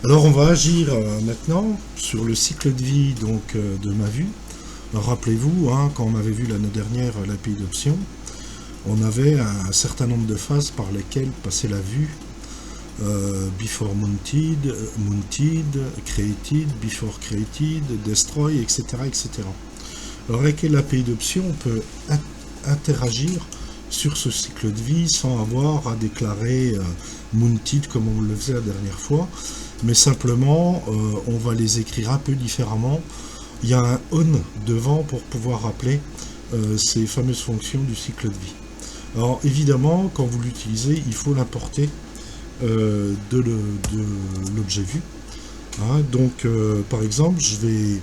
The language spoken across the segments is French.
Alors on va agir maintenant sur le cycle de vie de ma vue. Alors rappelez-vous, hein, quand on avait vu l'année dernière l'API d'option, on avait un certain nombre de phases par lesquelles passait la vue. Before mounted, mounted, created, before created, destroy, etc. etc. Alors avec l'API d'option, on peut interagir sur ce cycle de vie sans avoir à déclarer mounted comme on le faisait la dernière fois, mais simplement on va les écrire un peu différemment. Il y a un on devant pour pouvoir rappeler ces fameuses fonctions du cycle de vie. Alors évidemment, quand vous l'utilisez, il faut l'importer de l'objet vu. Hein, donc par exemple, je vais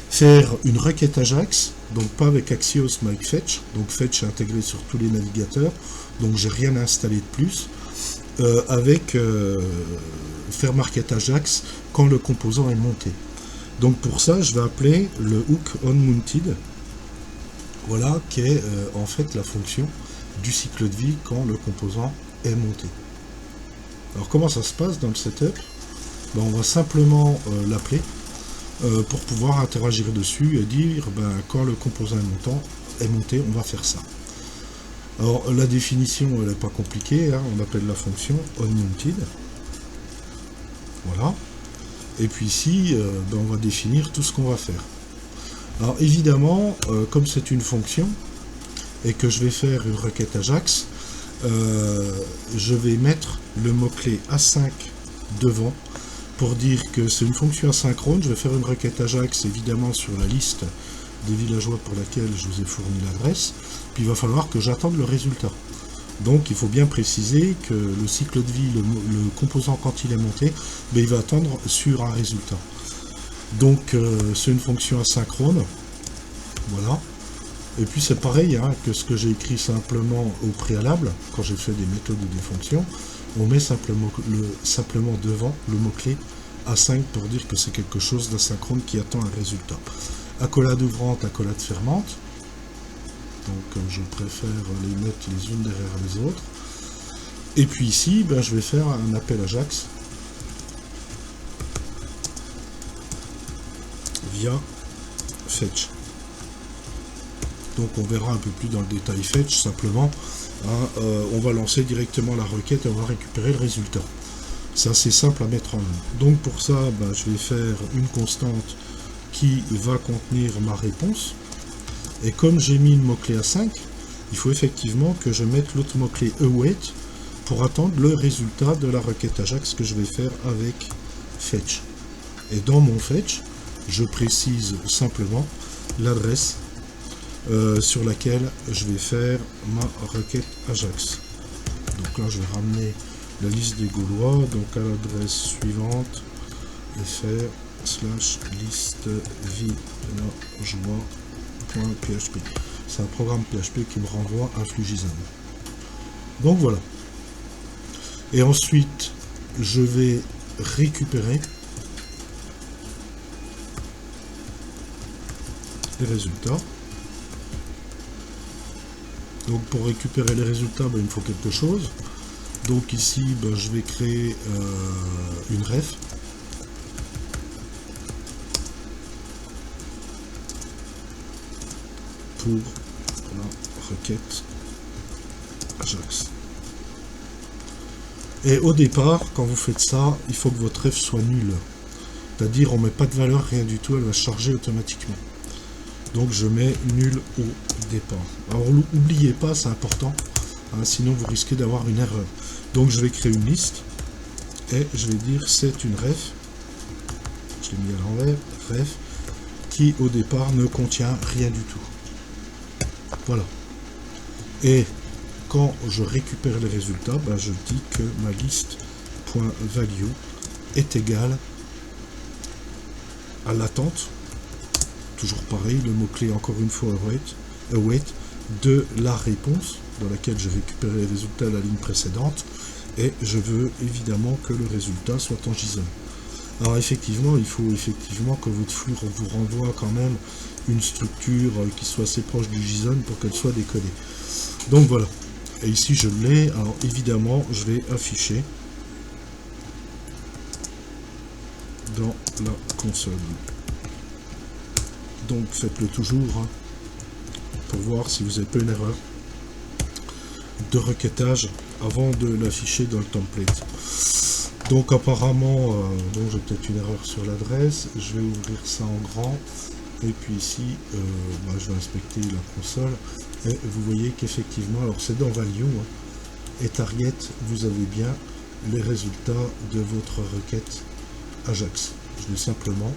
faire une requête Ajax, donc pas avec Axios mais avec Fetch. Donc Fetch est intégré sur tous les navigateurs, donc j'ai rien à installer de plus. Avec faire marquette Ajax quand le composant est monté. Donc pour ça, je vais appeler le hook onMounted, voilà, qui est en fait la fonction du cycle de vie quand le composant est monté. Alors comment ça se passe dans le setup? Ben, on va simplement l'appeler pour pouvoir interagir dessus et dire quand le composant est monté, on va faire ça. Alors la définition elle n'est pas compliquée, hein, on appelle la fonction onMounted. Voilà. Et puis ici, on va définir tout ce qu'on va faire. Alors évidemment, comme c'est une fonction et que je vais faire une requête Ajax, je vais mettre le mot-clé A5 devant pour dire que c'est une fonction asynchrone. Je vais faire une requête Ajax évidemment sur la liste des villageois pour laquelle je vous ai fourni l'adresse, puis il va falloir que j'attende le résultat. Donc il faut bien préciser que le cycle de vie, le composant quand il est monté, il va attendre sur un résultat. Donc c'est une fonction asynchrone, voilà. Et puis c'est pareil hein, que ce que j'ai écrit simplement au préalable, quand j'ai fait des méthodes ou des fonctions, on met simplement devant le mot-clé A5 pour dire que c'est quelque chose d'asynchrone qui attend un résultat. Accolade ouvrante, accolade fermante. Donc je préfère les mettre les unes derrière les autres. Et puis ici, je vais faire un appel Ajax via fetch. Donc on verra un peu plus dans le détail fetch, simplement. Hein, on va lancer directement la requête et on va récupérer le résultat. C'est assez simple à mettre en œuvre. Donc pour ça, je vais faire une constante qui va contenir ma réponse. Et comme j'ai mis le mot-clé A5, il faut effectivement que je mette l'autre mot-clé await pour attendre le résultat de la requête Ajax que je vais faire avec fetch. Et dans mon fetch, je précise simplement l'adresse sur laquelle je vais faire ma requête Ajax. Donc là, je vais ramener la liste des Gaulois, donc à l'adresse suivante, fr/liste villageois.php. C'est un programme PHP qui me renvoie un flux JSON. Donc voilà. Et ensuite, je vais récupérer les résultats. Donc pour récupérer les résultats, il me faut quelque chose. Donc ici, je vais créer une ref. Pour la requête Ajax. Et au départ, quand vous faites ça, il faut que votre ref soit nulle. C'est-à-dire, on ne met pas de valeur, rien du tout, elle va se charger automatiquement. Donc je mets nul au départ. Alors n'oubliez pas, c'est important, hein, sinon vous risquez d'avoir une erreur. Donc je vais créer une liste et je vais dire c'est une ref, je l'ai mis à l'envers, ref, qui au départ ne contient rien du tout. Voilà. Et quand je récupère les résultats, je dis que ma liste.value est égale à l'attente. Toujours pareil, le mot-clé encore une fois await de la réponse dans laquelle j'ai récupéré les résultats à la ligne précédente et je veux évidemment que le résultat soit en JSON. Alors effectivement, il faut effectivement que votre flux vous renvoie quand même une structure qui soit assez proche du JSON pour qu'elle soit décodée. Donc voilà. Et ici je l'ai. Alors évidemment, je vais afficher dans la console. Donc faites-le toujours hein, pour voir si vous n'avez pas une erreur de requêtage avant de l'afficher dans le template. Donc apparemment, bon, j'ai peut-être une erreur sur l'adresse, je vais ouvrir ça en grand, et puis ici, je vais inspecter la console, et vous voyez qu'effectivement, alors c'est dans Value, hein, et Target, vous avez bien les résultats de votre requête Ajax. Je vais simplement,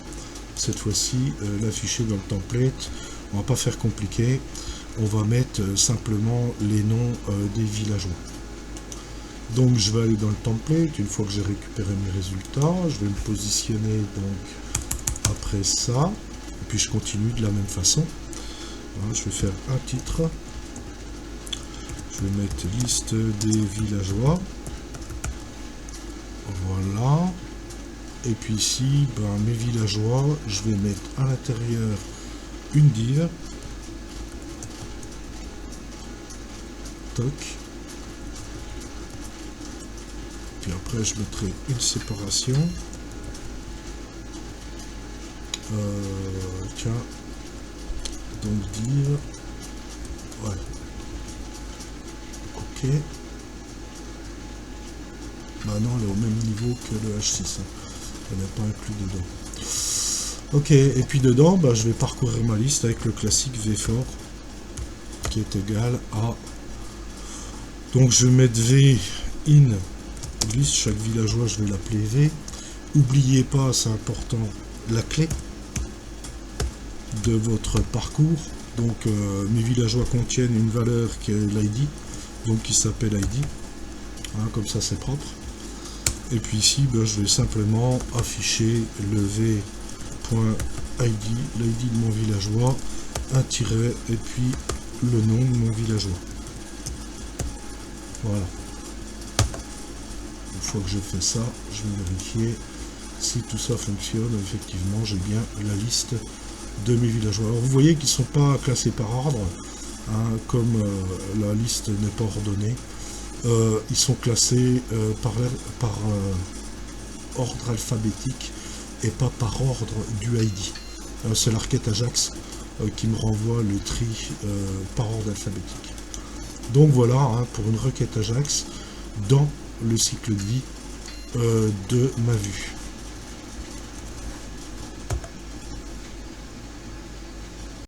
cette fois-ci, l'afficher dans le template. On va pas faire compliqué, on va mettre simplement les noms des villageois. Donc je vais aller dans le template, une fois que j'ai récupéré mes résultats, je vais me positionner donc après ça, et puis je continue de la même façon. Voilà, je vais faire un titre, je vais mettre liste des villageois, voilà, et puis ici, mes villageois, je vais mettre à l'intérieur une div, toc, puis après je mettrai une séparation, tiens, donc div, ouais, ok, maintenant elle est au même niveau que le H6, hein. Elle n'est pas inclus dedans. Ok, et puis dedans, je vais parcourir ma liste avec le classique vFor qui est égal à, donc je vais mettre v in liste, chaque villageois je vais l'appeler v. N'oubliez pas, c'est important, la clé de votre parcours. Donc mes villageois contiennent une valeur qui est l'ID, donc qui s'appelle ID, hein, comme ça c'est propre. Et puis ici je vais simplement afficher le v.id, l'ID de mon villageois, un tiret et puis le nom de mon villageois. Voilà. Une fois que j'ai fait ça, je vais vérifier si tout ça fonctionne. Effectivement, j'ai bien la liste de mes villageois. Alors vous voyez qu'ils ne sont pas classés par ordre, hein, comme la liste n'est pas ordonnée. Ils sont classés par ordre alphabétique et pas par ordre du ID. C'est la requête Ajax qui me renvoie le tri par ordre alphabétique. Donc voilà, hein, pour une requête Ajax dans le cycle de vie de ma vue.